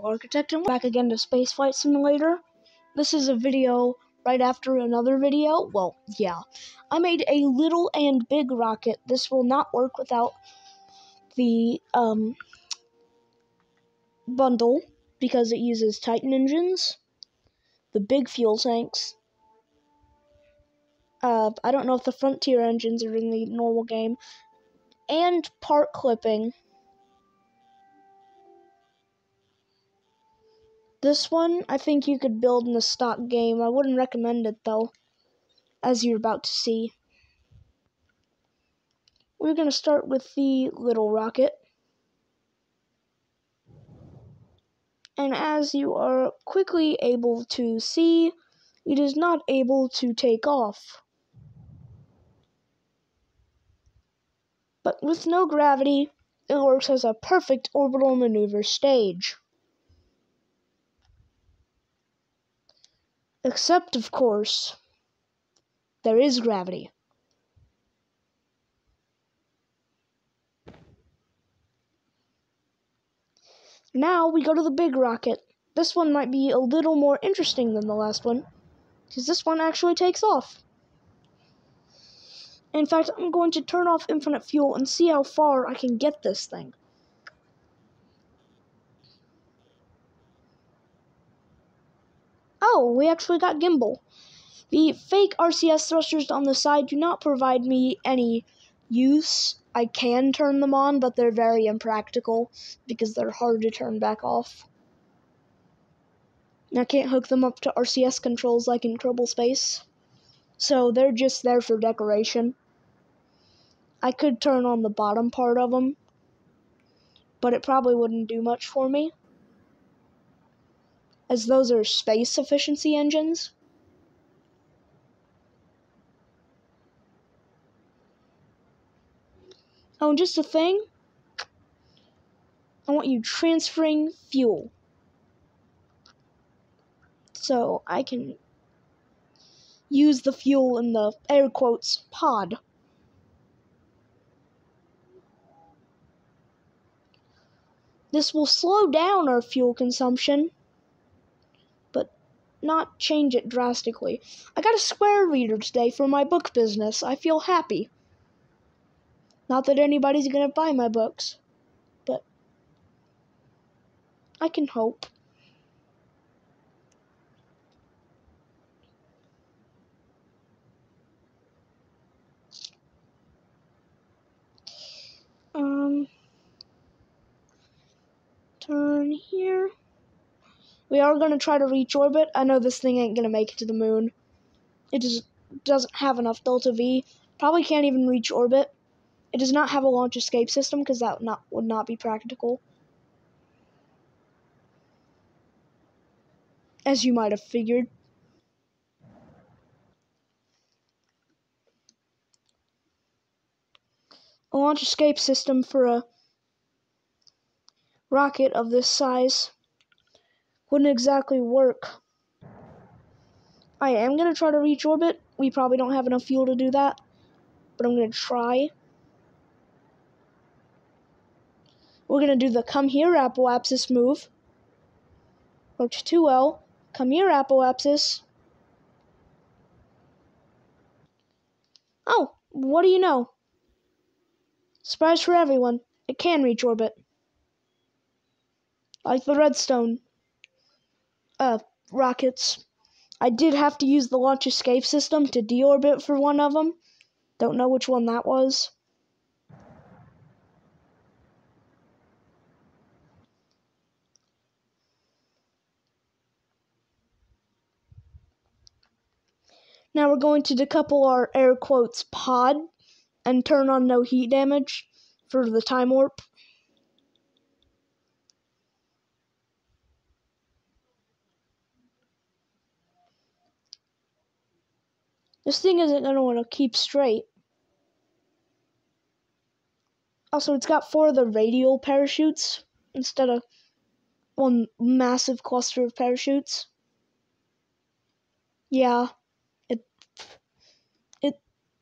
Architect, and back again to Spaceflight Simulator. This is a video right after another video. Well, yeah. I made a little and big rocket. This will not work without the bundle because it uses Titan engines, the big fuel tanks. I don't know if the Frontier engines are in the normal game, and part clipping. This one, I think you could build in a stock game. I wouldn't recommend it, though, as you're about to see. We're going to start with the little rocket. And as you are quickly able to see, it is not able to take off. But with no gravity, it works as a perfect orbital maneuver stage. Except, of course, there is gravity. Now we go to the big rocket. This one might be a little more interesting than the last one, because this one actually takes off. In fact, I'm going to turn off infinite fuel and see how far I can get this thing. Oh, we actually got gimbal. The fake RCS thrusters on the side do not provide me any use. I can turn them on, but they're very impractical because they're hard to turn back off. I can't hook them up to RCS controls like in Kerbal Space, so they're just there for decoration. I could turn on the bottom part of them, but it probably wouldn't do much for me, as those are space efficiency engines. Oh, and just a thing, I want you transferring fuel, so I can use the fuel in the air quotes pod. This will slow down our fuel consumption, but not change it drastically. I got a square reader today for my book business. I feel happy. Not that anybody's gonna buy my books, but I can hope. Turn here. We are going to try to reach orbit. I know this thing ain't going to make it to the moon. It just doesn't have enough delta V. Probably can't even reach orbit. It does not have a launch escape system because that would not be practical, as you might have figured. A launch escape system for a rocket of this size wouldn't exactly work. I am going to try to reach orbit. We probably don't have enough fuel to do that, but I'm going to try. We're going to do the come here apoapsis move. Worked too well. Come here apoapsis. Oh, what do you know? Surprise for everyone. It can reach orbit. Like the Redstone rockets. I did have to use the launch escape system to deorbit for one of them. Don't know which one that was. Now we're going to decouple our air quotes pod and turn on no heat damage for the time warp. This thing isn't going to want to keep straight. Also, it's got 4 of the radial parachutes instead of one massive cluster of parachutes. Yeah,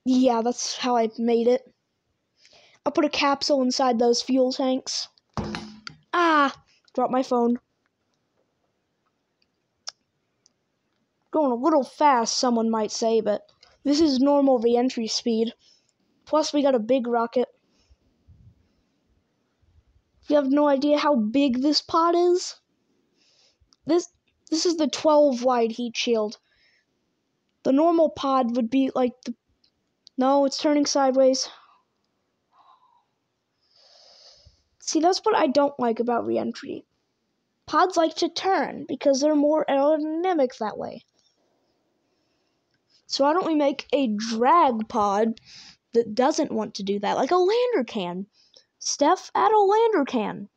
yeah, that's how I made it. I'll put a capsule inside those fuel tanks. Ah, dropped my phone. Going a little fast, someone might say, but this is normal re-entry speed. Plus, we got a big rocket. You have no idea how big this pod is? This is the 12 wide heat shield. The normal pod would be like the... No, it's turning sideways. See, that's what I don't like about re-entry. Pods like to turn because they're more aerodynamic that way. So why don't we make a drag pod that doesn't want to do that, like a lander can? Steph, add a lander can.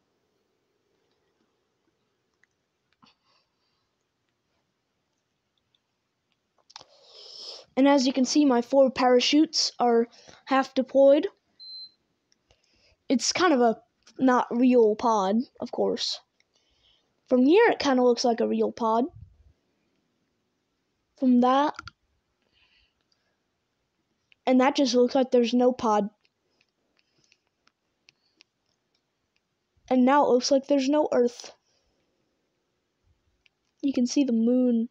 And as you can see, my 4 parachutes are half deployed. It's kind of a not real pod, of course. From here, it kind of looks like a real pod. From that, and that just looks like there's no pod. And now it looks like there's no Earth. You can see the moon.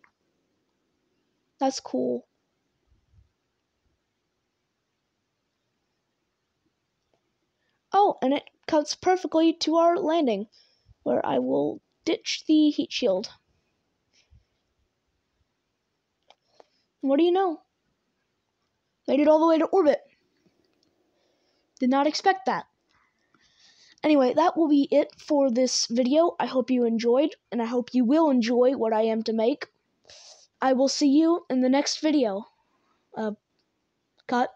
That's cool. Oh, and it cuts perfectly to our landing, where I will ditch the heat shield. What do you know? Made it all the way to orbit. Did not expect that. Anyway, that will be it for this video. I hope you enjoyed, and I hope you will enjoy what I am to make. I will see you in the next video. Cut.